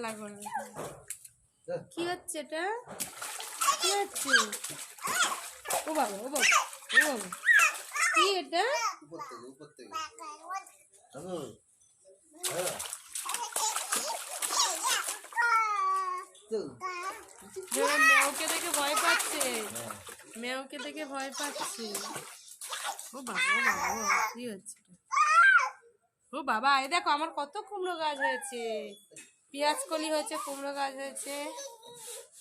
খেলা করবে। কি হচ্ছে এটা? কি হচ্ছে? ও বাবা ও বাবা ও বাবা, কি এটা? মেয়েকে দেখে ভয় পাচ্ছে, মেয়েকে দেখে ভয় পাচ্ছে। ও বাবা ও বাবা ও বাবা, কি হচ্ছে? ও বাবা, এই দেখো আমার কত কুমড়ো গাছ হয়েছে, পেঁয়াজ কলি হয়েছে, কুমড়ো গাছ হয়েছে।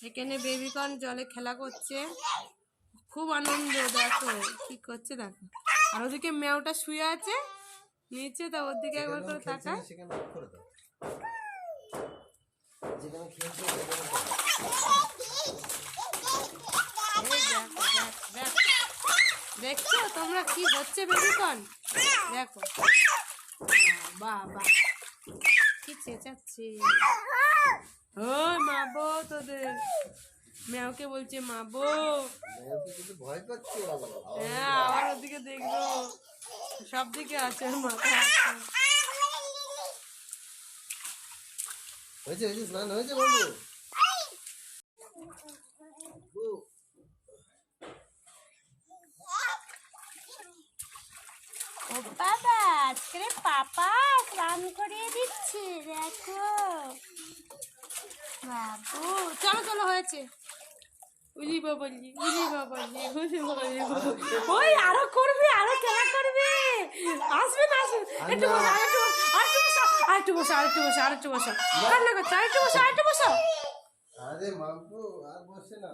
এখানে বেবিকর্ন জলে খেলা করছে, খুব আনন্দ। দেখো কি করছে দেখো। আর ওদিকে মেয়েটা শুয়ে আছে নিচে, তা ওর দিকে একবার করে তাকা। দেখছো তোমরা কি হচ্ছে বেবিকর্ন? দেখো বাবা কি চেঁচাচ্ছে। ও মাবো, তোদের মেয়াকে বলছে মাবো। ভয় পাচ্ছে। হ্যাঁ, আবার ওদিকে দেখবো, সব দিকে আছে ওর মাথা আছে। হয়েছে হয়েছে, স্নান হয়েছে বাবু? ও বাবা, আজকে পাপা স্নান করিয়ে দিচ্ছে, দেখো বাবু। চলো চলো, হয়েছে। উলি বাবালি উলি বাবালি উলি বাবালি, ওই আরো করবে, আরো খেলা করবে। আসবে না, আসবে। একটু বসো, আরেকটু বসো, আরেকটু বসো, আরেকটু বসো, আরেকটু বসো। কান্না করছে, আরেকটু বসো, আরেকটু বসো। আরে মাম্পু আর বসে না।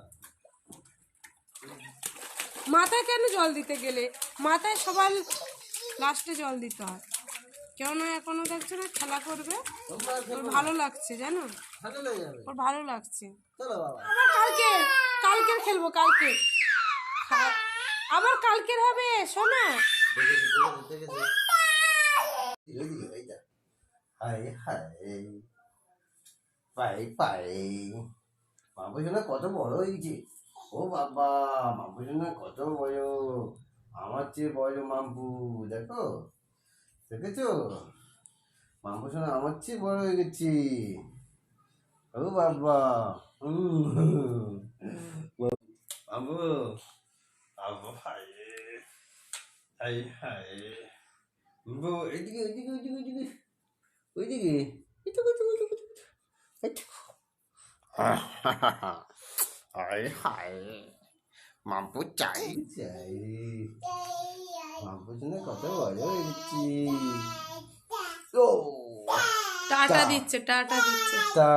মাথায় কেন জল দিতে গেলে? মাথায় সবার লাস্টে জল দিতে হয়। কেন এখনো দেখছো না খেলা করবে? ওর ভালো লাগছে জানো, ওর ভালো লাগছে। আবার কালকের খেলবো, কালকে আবার কালকের হবে, শোনো। মাম্পু জন্য কত বড় হয়েছে। ও বাবা, মাম্পু জন্য কত বড়, আমার চেয়ে বড় মাম্পু। দেখো, দেখেছো? মাম্পু শোনা আমার চেয়ে বড় হয়ে গেছি। ও বাবা, Mampu Abu high high high. Mampu এদিকে ওইদিকে ওইদিকে ওইদিকে ওইদিকে হাই হাই। মাম্পু চাই চাই, মাম্পু শোনা কত বড় হয়ে গেছি। ও টাটা দিচ্ছে, টাটা দিচ্ছে। টা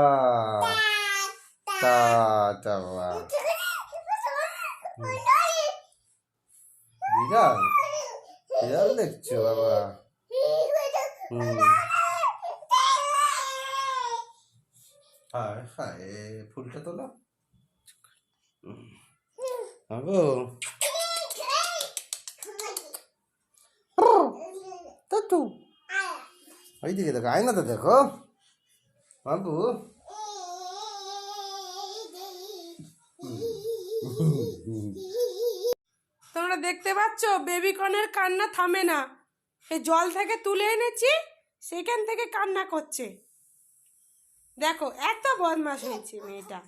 টা টা। বিড়াল বিড়াল দেখছো বাবা? হায় হায়, ফুলটা তোলো বাবু। তাতু ওইদিকে দেখো, আয়নাতে দেখো বাবু। তোমরা দেখতে পাচ্ছ বেবিকর্নের কান্না থামে না। এই জল থেকে তুলে এনেছি, সেখান থেকে কান্না করছে। দেখো এত বদমাশ হয়েছে মেয়েটা।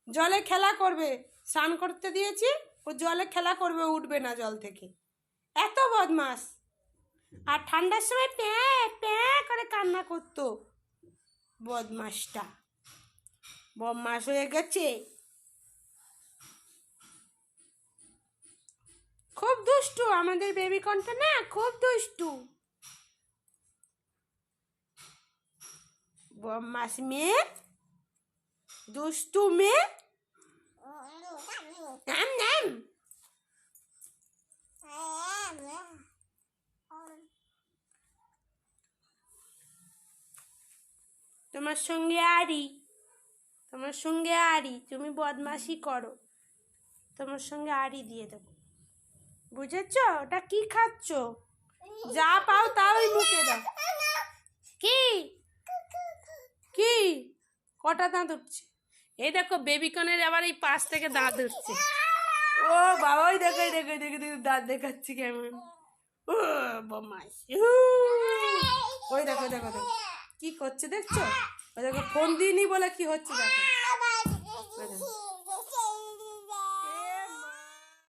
জলে খেলা করবে, স্নান করতে দিয়েছি, ও জলে খেলা করবে, উঠবে না জল থেকে। এত বদমাশ। আর ঠান্ডার সময় প্যাঁ প্যাঁ করে কান্না করতো। বদমাশটা বদমাশ হয়ে গেছে, খুব দুষ্টু আমাদের বেবিকর্নটা না, খুব দুষ্টু। বদমাশ মেয়ে, দুষ্টু মেয়ে। নাম নাম তোমার সঙ্গে আড়ি, তোমার সঙ্গে আড়ি, তুমি বদমাশি করো, তোমার সঙ্গে আড়ি দিয়ে দেবো, বুঝেছ? ওটা কি খাচ্ছ? যা পাও তাই মুখে দাও। কি কি কটা দাঁত উঠছে? এই দেখো বেবিকর্নের আবার এই পাশ থেকে দাঁত উঠছে। ও বাবা, ওই দেখো দেখো দেখো দেখো দাঁত দেখাচ্ছি কেমন। ও বদমাশ, ওই দেখো দেখো দেখো কি করছে দেখছো? ও দেখো ফোন দিইনি বলে কি হচ্ছে দেখো।